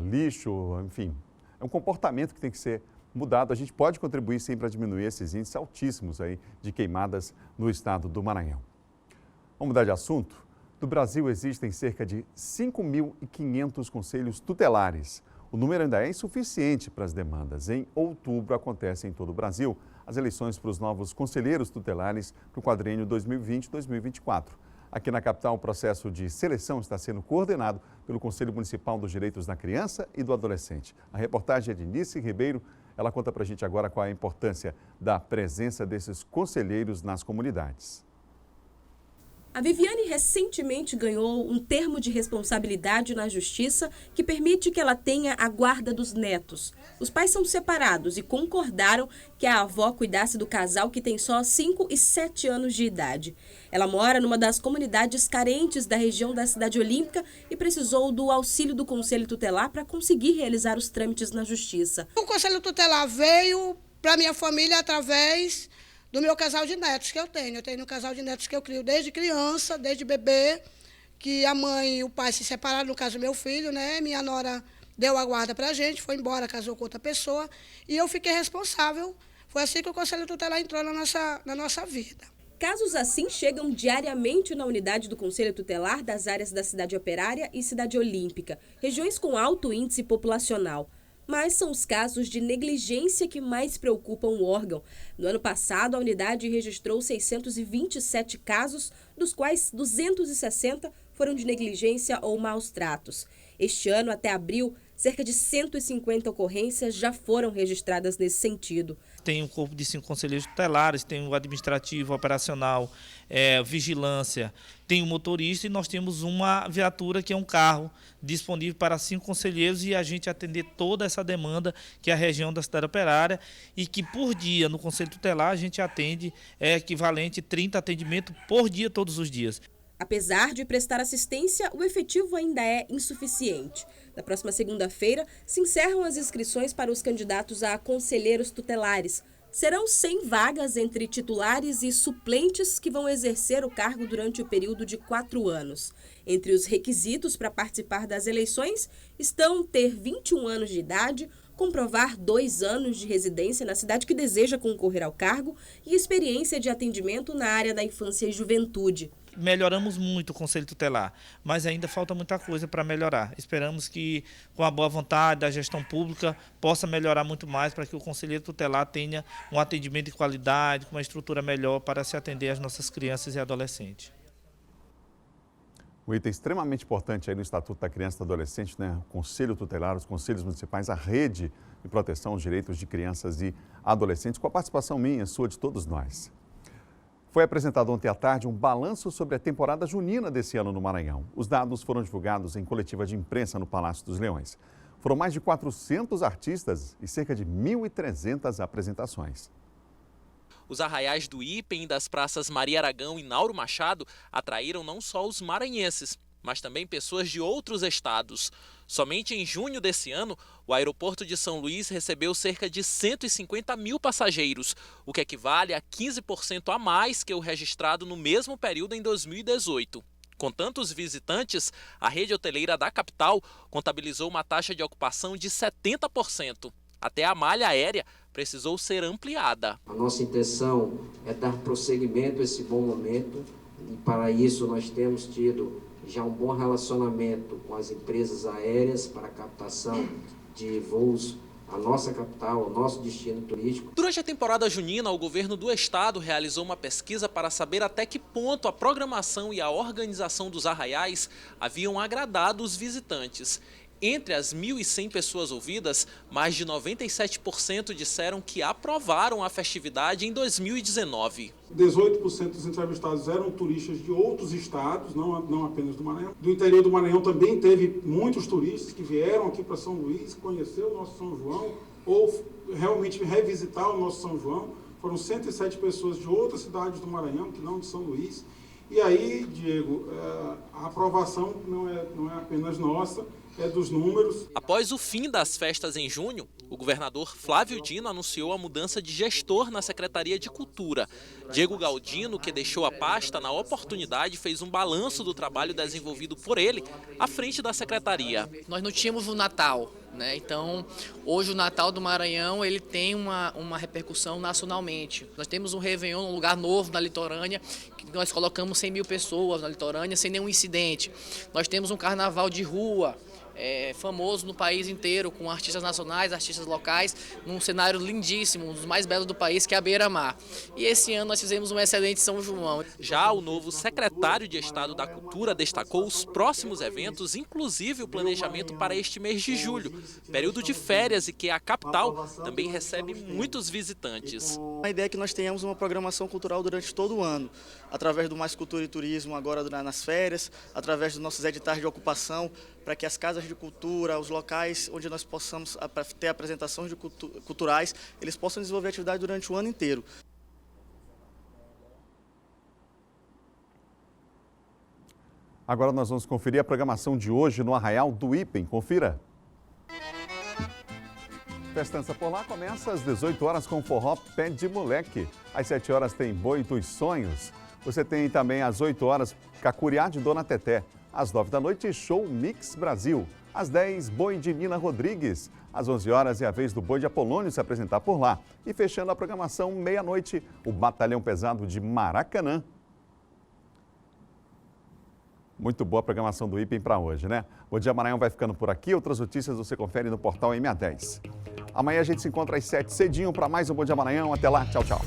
lixo, enfim, é um comportamento que tem que ser mudado. A gente pode contribuir sim para diminuir esses índices altíssimos aí de queimadas no estado do Maranhão. Vamos mudar de assunto? No Brasil existem cerca de 5.500 conselhos tutelares. O número ainda é insuficiente para as demandas. Em outubro acontecem em todo o Brasil as eleições para os novos conselheiros tutelares para o quadriênio 2020-2024. Aqui na capital, o processo de seleção está sendo coordenado pelo Conselho Municipal dos Direitos da Criança e do Adolescente. A reportagem é de Nice Ribeiro. Ela conta para a gente agora qual é a importância da presença desses conselheiros nas comunidades. A Viviane recentemente ganhou um termo de responsabilidade na justiça que permite que ela tenha a guarda dos netos. Os pais são separados e concordaram que a avó cuidasse do casal que tem só 5 e 7 anos de idade. Ela mora numa das comunidades carentes da região da Cidade Olímpica e precisou do auxílio do Conselho Tutelar para conseguir realizar os trâmites na justiça. O Conselho Tutelar veio para minha família através do meu casal de netos que eu tenho. Eu tenho um casal de netos que eu crio desde criança, desde bebê, que a mãe e o pai se separaram, no caso do meu filho, né? Minha nora deu a guarda para a gente, foi embora, casou com outra pessoa, e eu fiquei responsável. Foi assim que o Conselho Tutelar entrou na nossa vida. Casos assim chegam diariamente na unidade do Conselho Tutelar das áreas da Cidade Operária e Cidade Olímpica, regiões com alto índice populacional. Mas são os casos de negligência que mais preocupam o órgão. No ano passado, a unidade registrou 627 casos, dos quais 260 foram de negligência ou maus tratos. Este ano, até abril, cerca de 150 ocorrências já foram registradas nesse sentido. Tem um corpo de 5 conselheiros tutelares, tem o administrativo, operacional, vigilância, tem o motorista e nós temos uma viatura que é um carro disponível para 5 conselheiros e a gente atender toda essa demanda que é a região da Cidade Operária e que por dia no Conselho Tutelar a gente atende equivalente a 30 atendimentos por dia todos os dias. Apesar de prestar assistência, o efetivo ainda é insuficiente. Na próxima segunda-feira, se encerram as inscrições para os candidatos a conselheiros tutelares. Serão 100 vagas entre titulares e suplentes que vão exercer o cargo durante o período de 4 anos. Entre os requisitos para participar das eleições estão ter 21 anos de idade, comprovar 2 anos de residência na cidade que deseja concorrer ao cargo e experiência de atendimento na área da infância e juventude. Melhoramos muito o Conselho Tutelar, mas ainda falta muita coisa para melhorar. Esperamos que, com a boa vontade da gestão pública, possa melhorar muito mais para que o Conselheiro Tutelar tenha um atendimento de qualidade, com uma estrutura melhor para se atender às nossas crianças e adolescentes. Um item extremamente importante aí no Estatuto da Criança e do Adolescente, né? O Conselho Tutelar, os conselhos municipais, a rede de proteção aos direitos de crianças e adolescentes, com a participação minha, sua, de todos nós. Foi apresentado ontem à tarde um balanço sobre a temporada junina desse ano no Maranhão. Os dados foram divulgados em coletiva de imprensa no Palácio dos Leões. Foram mais de 400 artistas e cerca de 1.300 apresentações. Os arraiais do Ipen e das praças Maria Aragão e Nauro Machado atraíram não só os maranhenses, mas também pessoas de outros estados. Somente em junho desse ano, o aeroporto de São Luís recebeu cerca de 150 mil passageiros, o que equivale a 15% a mais que o registrado no mesmo período em 2018. Com tantos visitantes, a rede hoteleira da capital contabilizou uma taxa de ocupação de 70%. Até a malha aérea precisou ser ampliada. A nossa intenção é dar prosseguimento a esse bom momento e para isso nós temos tido já um bom relacionamento com as empresas aéreas para a captação de voos à nossa capital, ao nosso destino turístico. Durante a temporada junina, o governo do estado realizou uma pesquisa para saber até que ponto a programação e a organização dos arraiais haviam agradado os visitantes. Entre as 1.100 pessoas ouvidas, mais de 97% disseram que aprovaram a festividade em 2019. 18% dos entrevistados eram turistas de outros estados, não apenas do Maranhão. Do interior do Maranhão também teve muitos turistas que vieram aqui para São Luís, conhecer o nosso São João ou realmente revisitar o nosso São João. Foram 107 pessoas de outras cidades do Maranhão, que não de São Luís. E aí, Diego, a aprovação não é apenas nossa, é dos números. Após o fim das festas em junho, o governador Flávio Dino anunciou a mudança de gestor na Secretaria de Cultura. Diego Galdino, que deixou a pasta na oportunidade, fez um balanço do trabalho desenvolvido por ele à frente da secretaria. Nós não tínhamos o Natal, né? Então, hoje o Natal do Maranhão ele tem uma repercussão nacionalmente. Nós temos um Réveillon, um lugar novo na litorânea, que nós colocamos 100 mil pessoas na litorânea sem nenhum incidente. Nós temos um carnaval de rua, famoso no país inteiro, com artistas nacionais, artistas locais, num cenário lindíssimo, um dos mais belos do país, que é a Beira-Mar. E esse ano nós fizemos um excelente São João. Já o novo secretário de Estado da Cultura destacou os próximos eventos, inclusive o planejamento para este mês de julho, período de férias e que a capital também recebe muitos visitantes. A ideia é que nós tenhamos uma programação cultural durante todo o ano, através do Mais Cultura e Turismo agora nas férias, através dos nossos editais de ocupação, para que as casas de cultura, os locais onde nós possamos ter apresentações culturais, eles possam desenvolver atividade durante o ano inteiro. Agora nós vamos conferir a programação de hoje no Arraial do Ipem. Confira. Festança por lá começa às 18 horas com forró Pé de Moleque. Às 7 horas tem Boi dos Sonhos. Você tem também às 8 horas Cacuriá de Dona Teté. Às 9 da noite, show Mix Brasil. Às 10, Boi de Nina Rodrigues. Às 11 horas é a vez do Boi de Apolônio se apresentar por lá. E fechando a programação, meia-noite, o Batalhão Pesado de Maracanã. Muito boa a programação do Ipem para hoje, né? Bom Dia Maranhão vai ficando por aqui. Outras notícias você confere no portal MA10. Amanhã a gente se encontra às 7 cedinho para mais um Bom Dia Maranhão. Até lá, tchau, tchau.